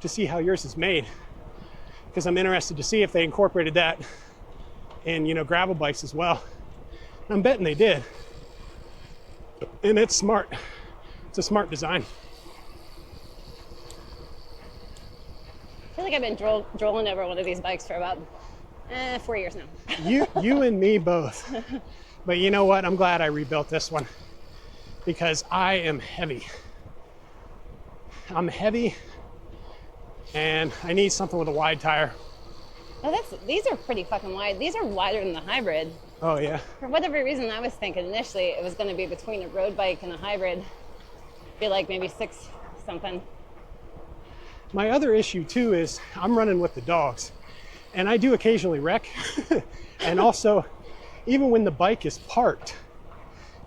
to see how yours is made, because I'm interested to see if they incorporated that in, you know, gravel bikes as well. I'm betting they did. And it's smart. It's a smart design. I feel like I've been drooling over one of these bikes for about 4 years now. You and me both. But you know what? I'm glad I rebuilt this one, because I am heavy. I'm heavy, and I need something with a wide tire. Oh, these are pretty fucking wide. These are wider than the hybrid. Oh yeah. For whatever reason, I was thinking initially it was going to be between a road bike and a hybrid. Be like maybe 6 something. My other issue too is I'm running with the dogs, and I do occasionally wreck. And also, even when the bike is parked,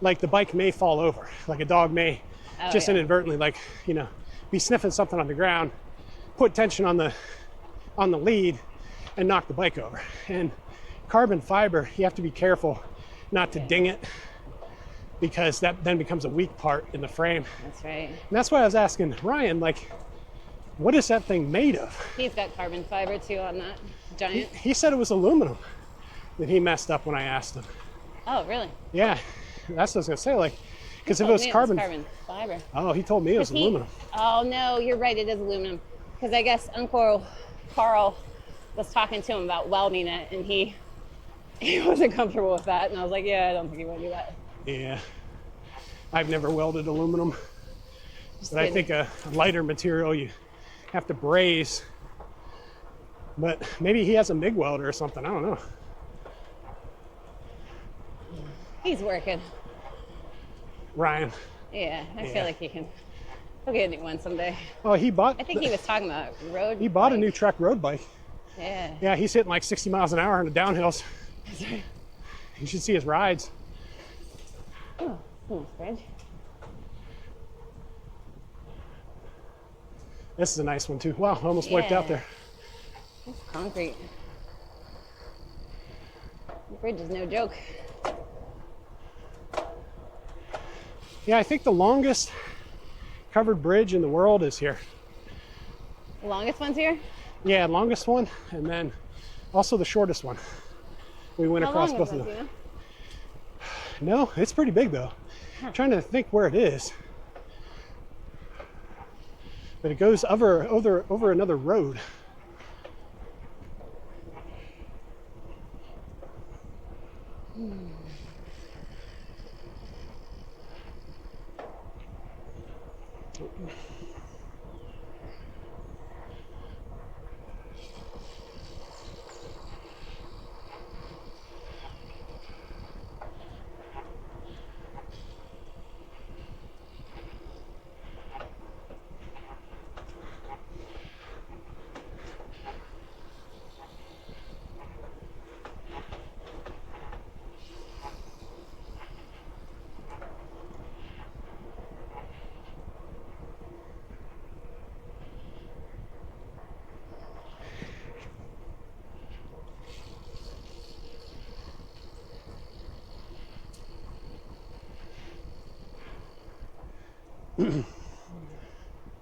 like the bike may fall over, like a dog may inadvertently, like, you know, be sniffing something on the ground, put tension on the lead, and knock the bike over. And carbon fiber, you have to be careful not to ding it, because that then becomes a weak part in the frame. That's right. And that's why I was asking Ryan, like, what is that thing made of? He's got carbon fiber too on that giant. He said it was aluminum that he messed up when I asked him. Oh, really? Yeah, that's what I was gonna say, like, because if it was carbon fiber. Oh, he told me it was aluminum. Oh no, you're right, it is aluminum. Because I guess Uncle Carl was talking to him about welding it, and he wasn't comfortable with that, and I was like, yeah, I don't think he would do that. Yeah, I've never welded aluminum, but I think a lighter material you have to braze. But maybe he has a MIG welder or something, I don't know. He's working. Ryan. Yeah, I feel like he'll get a new one someday. Oh, he bought... I think he was talking about road He bought bike. a new Trek road bike. Yeah. Yeah, he's hitting like 60 miles an hour on the downhills. That's right. You should see his rides. Oh, nice bridge. This is a nice one too. Wow, almost wiped out there. It's concrete. The bridge is no joke. Yeah, I think the longest covered bridge in the world is here. The longest one's here? Yeah, longest one, and then also the shortest one. We went across both of them. You know? No, it's pretty big though. I'm trying to think where it is. But it goes over another road.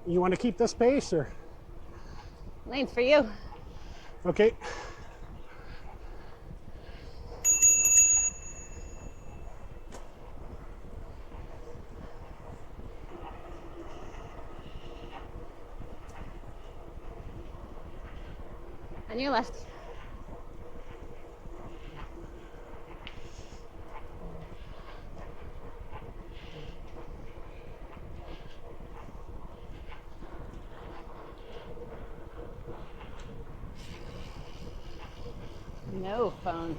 You want to keep this pace, or? Lane's for you. Okay. On your left. No phone.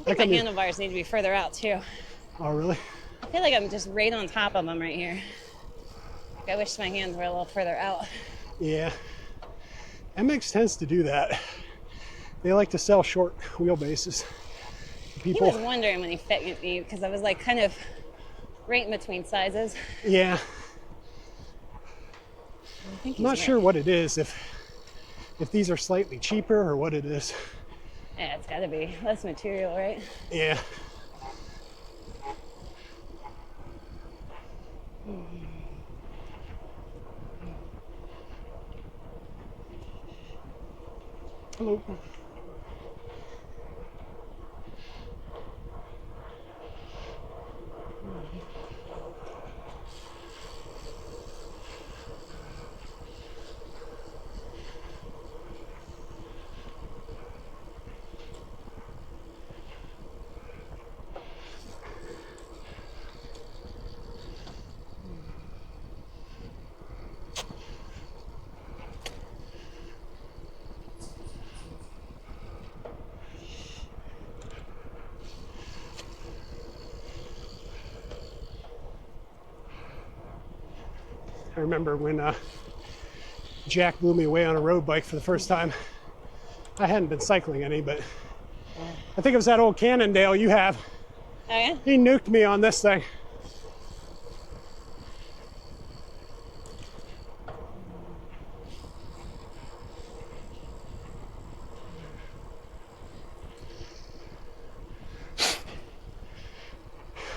I think my handlebars need to be further out too. Oh, really? I feel like I'm just right on top of them right here. I wish my hands were a little further out. Yeah. MX tends to do that. They like to sell short wheelbases. People. He was wondering when he fit me because I was like kind of right in between sizes. Yeah. I'm not sure what it is, if these are slightly cheaper or what it is. Yeah, it's gotta be less material, right? Yeah. Hello. I remember when Jack blew me away on a road bike for the first time. I hadn't been cycling any, but I think it was that old Cannondale you have. Oh yeah? He nuked me on this thing.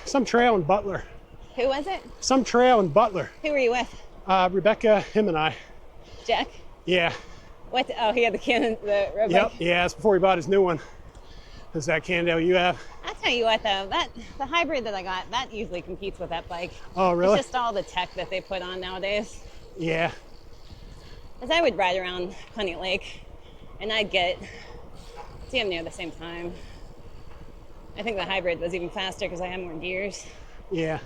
Some trail in Butler. Who was it? Some trail in Butler. Who were you with? Rebecca, him and I. Jack? Yeah. What? Oh, he had the road Yep. bike? Yeah, it's before he bought his new one. Is that Cannondale you have? I'll tell you what though, the hybrid that I got, that usually competes with that bike. Oh, really? It's just all the tech that they put on nowadays. Yeah. As I would ride around Honey Lake, and I'd get damn near the same time. I think the hybrid was even faster because I had more gears. Yeah.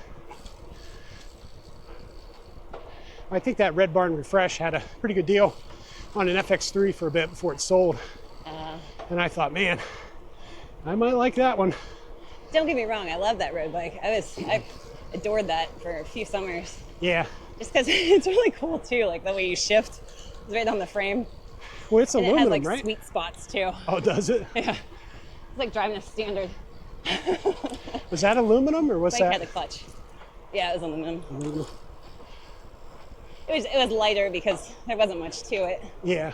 I think that Red Barn Refresh had a pretty good deal on an FX3 for a bit before it sold. And I thought, man, I might like that one. Don't get me wrong, I love that road bike. I adored that for a few summers. Yeah. Just because it's really cool too, like the way you shift. It's right on the frame. Well, it's and aluminum, it has like right? sweet spots too. Oh, does it? Yeah. It's like driving a standard. Was that aluminum or was Bike that? had a clutch. Yeah, it was aluminum. It was lighter because there wasn't much to it. Yeah.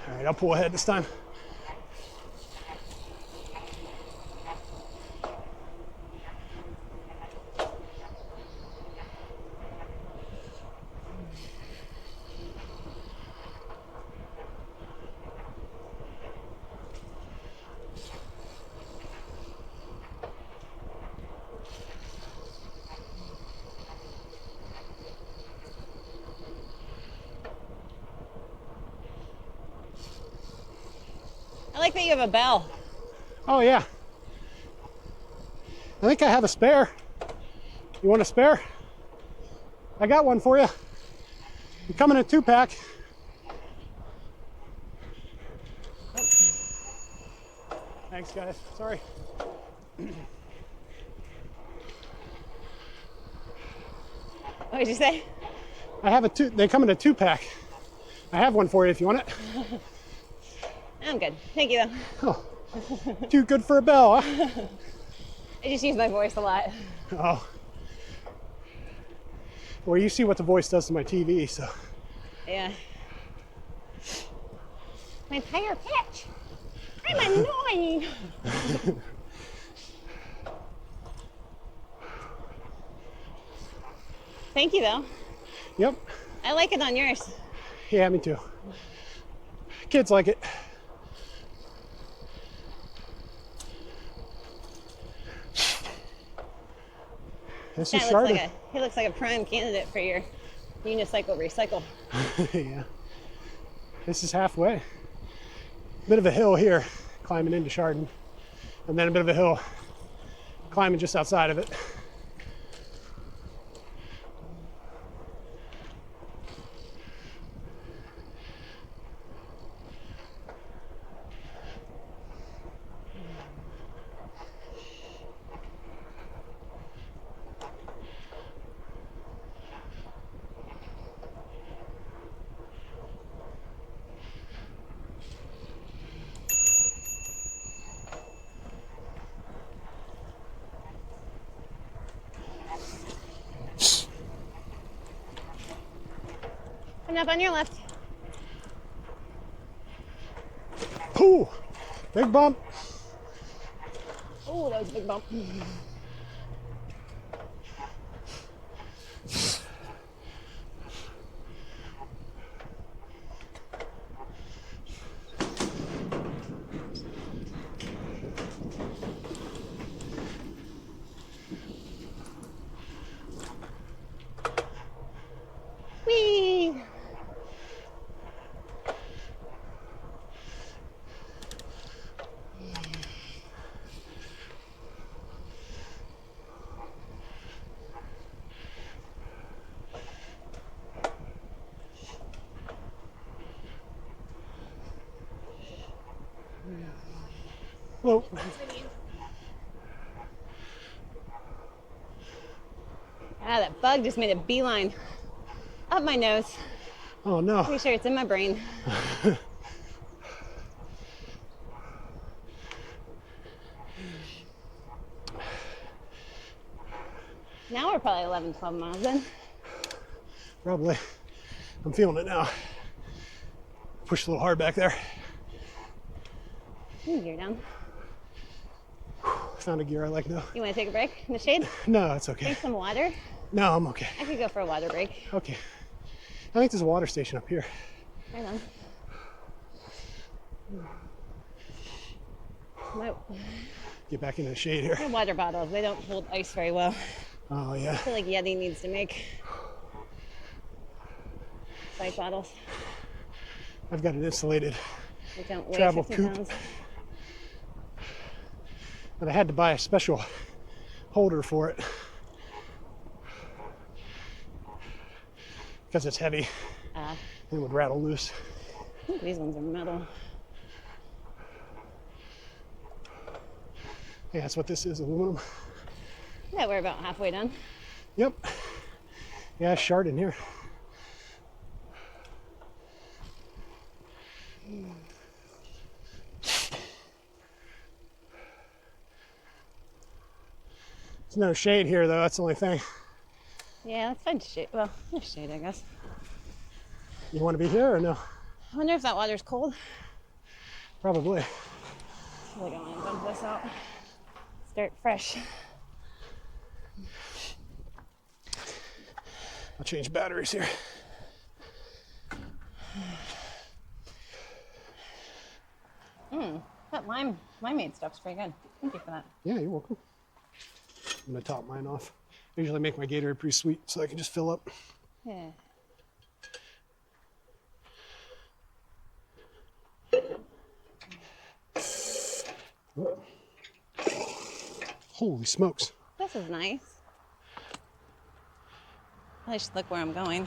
All right, I'll pull ahead this time. I like that you have a bell. Oh, yeah. I think I have a spare. You want a spare? I got one for you. You come in a 2-pack. Thanks, guys. Sorry. What did you say? I have they come in a 2-pack. I have one for you if you want it. I'm good. Thank you, though. Oh, too good for a bell, huh? I just use my voice a lot. Oh. Well, you see what the voice does to my TV, so. Yeah. My tire pitch. I'm annoying. Thank you, though. Yep. I like it on yours. Yeah, me too. Kids like it. This is Chardon. He looks like a prime candidate for your unicycle recycle. Yeah. This is halfway. Bit of a hill here, climbing into Chardon, and then a bit of a hill climbing just outside of it. Coming up on your left. Ooh, big bump. Oh, that was a big bump. Whee! Whoa. Ah, that bug just made a beeline up my nose. Oh no. Pretty sure it's in my brain. Now we're probably 11, 12 miles in. Probably. I'm feeling it now. Push a little hard back there. Gear down. Found a gear I like now. You want to take a break in the shade? No, it's okay. Drink some water? No, I'm okay. I could go for a water break. Okay. I think there's a water station up here. Right on. No. Get back into the shade here. They're water bottles. They don't hold ice very well. Oh yeah. I feel like Yeti needs to make bike bottles. I've got an insulated They don't weigh travel 50 coupe. pounds. But I had to buy a special holder for it because it's heavy and it would rattle loose. I think these ones are metal. Yeah, that's what this is, aluminum. Yeah, we're about halfway done. Yep. Yeah, it's Chardon here. There's no shade here though, that's the only thing. Yeah, let's find shade. Well, there's shade, I guess. You want to be here or no? I wonder if that water's cold. Probably. I feel like I want to dump this out. Start fresh. I'll change batteries here. That limeade stuff's pretty good. Thank you for that. Yeah, you're welcome. I'm gonna top mine off. I usually make my Gatorade pretty sweet so I can just fill up. Yeah. Holy smokes. This is nice. I should look where I'm going.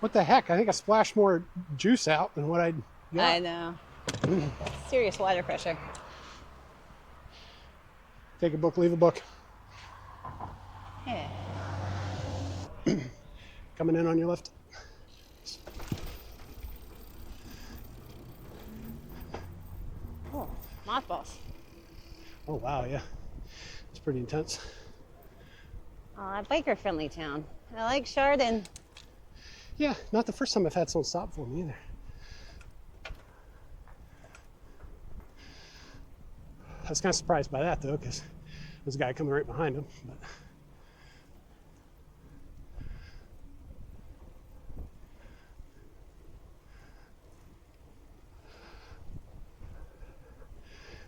What the heck? I think I splashed more juice out than what I got. I know. Serious water pressure. Take a book, leave a book. Yeah. Coming in on your left. Oh, mothballs. Oh wow, yeah. It's pretty intense. A biker-friendly town. I like Chardon. Yeah, not the first time I've had someone stop for me either. I was kind of surprised by that though, because there's a guy coming right behind him. But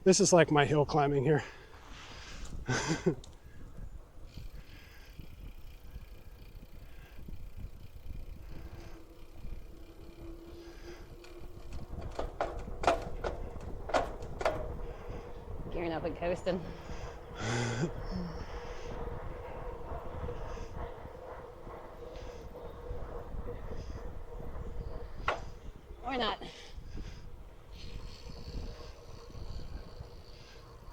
this is like my hill climbing here. Gearing up and coasting. Or not.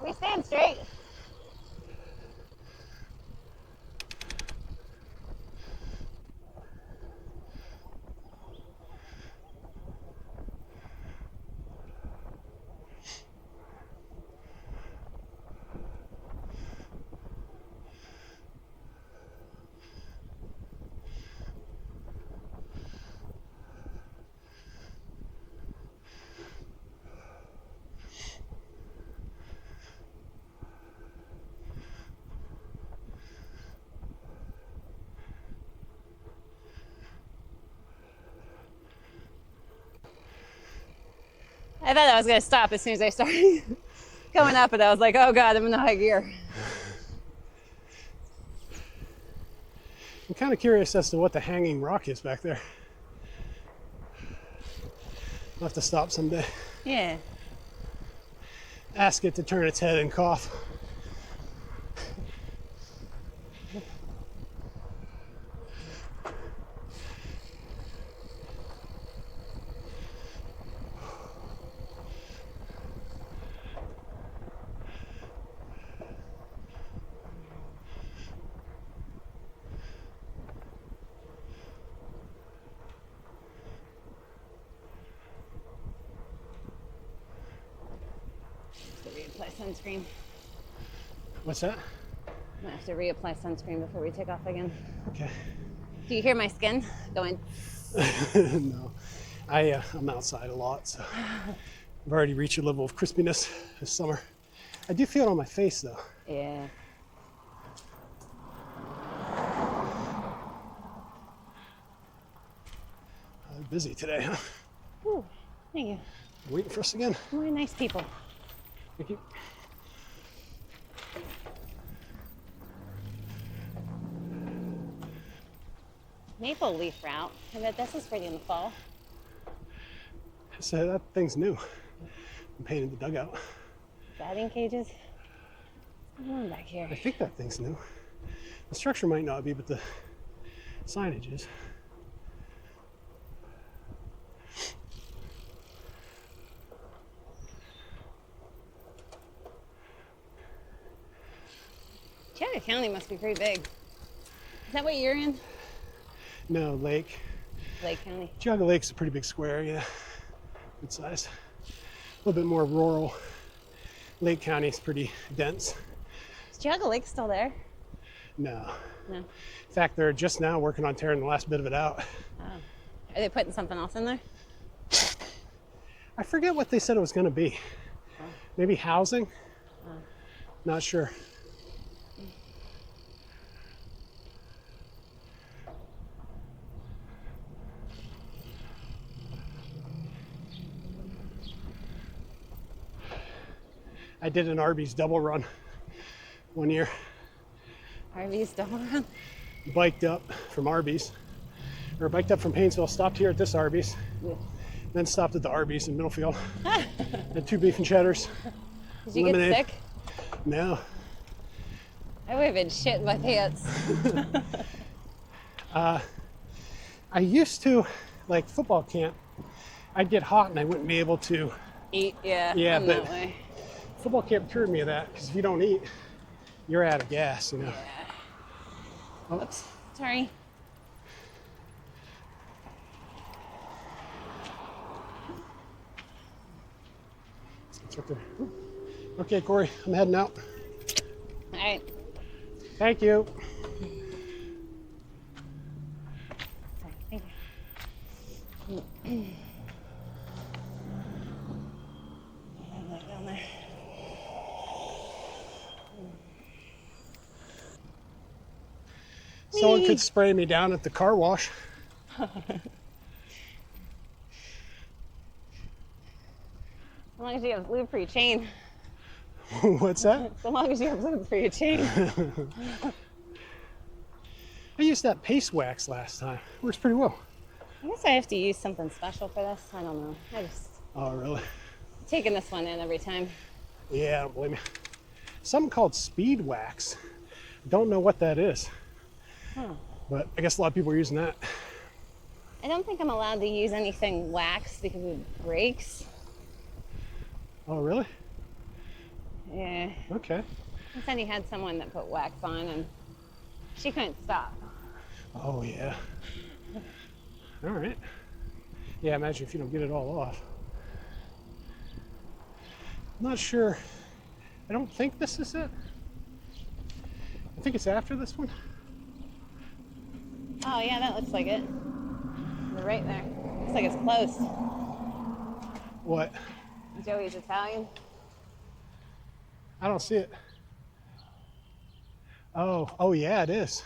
We stand straight. I thought I was going to stop as soon as I started going up, and I was like, oh God, I'm in high gear. I'm kind of curious as to what the hanging rock is back there. I'll have to stop someday. Yeah. Ask it to turn its head and cough. Reapply sunscreen. What's that? I'm gonna have to reapply sunscreen before we take off again. Okay. Do you hear my skin going? No, I'm outside a lot, so I've already reached a level of crispiness this summer. I do feel it on my face though. Yeah. Busy today, huh? Ooh, thank you. Waiting for us again. More nice people. Thank you. Maple leaf route. I bet this is pretty in the fall. So that thing's new. I'm painting the dugout. Batting cages. What's going on back here? I think that thing's new. The structure might not be, but the signage is. Chatham County must be pretty big. Is that what you're in? No, lake. Lake County. Geauga Lake's a pretty big square, yeah. Good size. A little bit more rural. Lake County's pretty dense. Is Geauga Lake still there? No. No. In fact, they're just now working on tearing the last bit of it out. Oh. Are they putting something else in there? I forget what they said it was going to be. Oh. Maybe housing? Oh. Not sure. I did an Arby's double run one year. Arby's double run? Biked up from Arby's, or biked up from Painesville, stopped here at this Arby's, Yeah. then stopped at the Arby's in Middlefield. Had 2 beef and cheddars. Did you lemonade. get sick? No. I would have been shit in my pants. I used to, like football camp, I'd get hot and I wouldn't be able to. Eat, yeah. Yeah, I'm but that way. football camp cured me of that, because if you don't eat, you're out of gas, you know. Yeah. Oh, Oops, sorry. it's right there. Okay, Corey, I'm heading out. All right. Thank you. Someone could spray me down at the car wash. As long as you have lube for your chain. What's that? So long as you have lube for your chain. I used that paste wax last time. Works pretty well. I guess I have to use something special for this. I don't know. I just Oh, really? taking this one in every time. Yeah, I don't blame you. Something called speed wax. Don't know what that is. But I guess a lot of people are using that. I don't think I'm allowed to use anything wax because it breaks. Oh, really? Yeah. Okay. He said he had someone that put wax on and she couldn't stop. Oh, yeah. All right. Yeah, imagine if you don't get it all off. I'm not sure. I don't think this is it. I think it's after this one. Oh yeah, that looks like it. They're right there. Looks like it's close. What? Joey's Italian. I don't see it. Oh yeah, it is.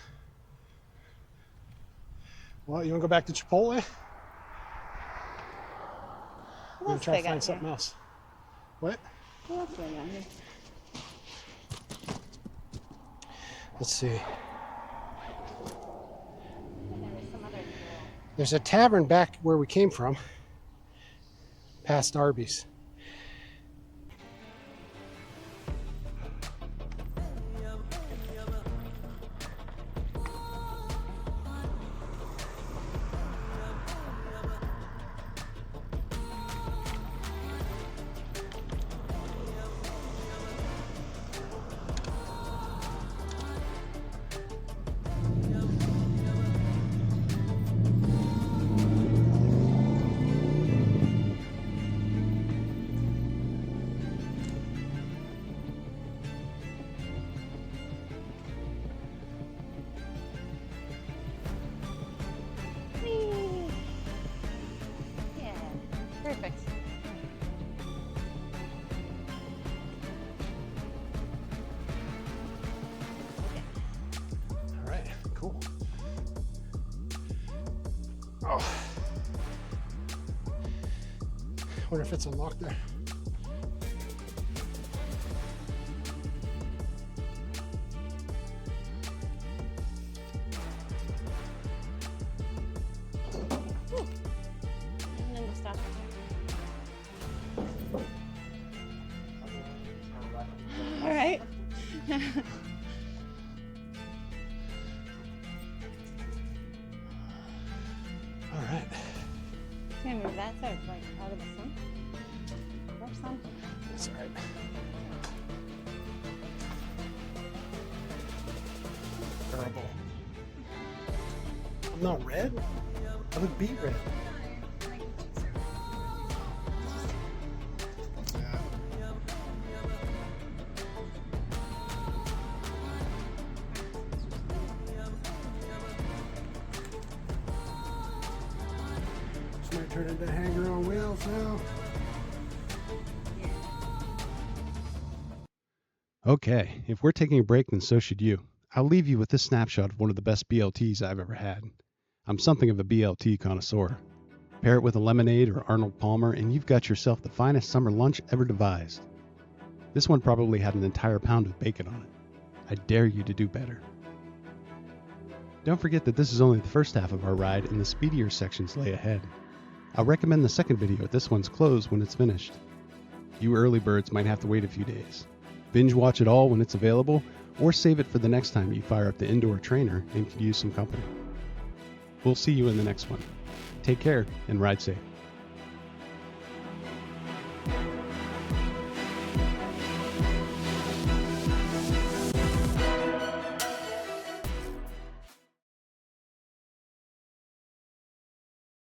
Well, you want to go back to Chipotle? I'm going to try to find something else. What? What else do I got here? Let's see. There was some other. There's a tavern back where we came from, past Arby's. Yeah, perfect. All right, cool. Oh. Wonder if it's unlocked there. And then we'll stop. All right. All right. Can you move that so it's like out of the sun? Or something. That's all right. Terrible. I'm not red. I look beet red. This might turn into a hanger on wheels now. Okay, if we're taking a break, then so should you. I'll leave you with this snapshot of one of the best BLTs I've ever had. I'm something of a BLT connoisseur. Pair it with a lemonade or Arnold Palmer, and you've got yourself the finest summer lunch ever devised. This one probably had an entire pound of bacon on it. I dare you to do better. Don't forget that this is only the first half of our ride, and the speedier sections lay ahead. I'll recommend the second video at this one's close when it's finished. You early birds might have to wait a few days. Binge watch it all when it's available, or save it for the next time you fire up the indoor trainer and could use some company. We'll see you in the next one. Take care and ride safe.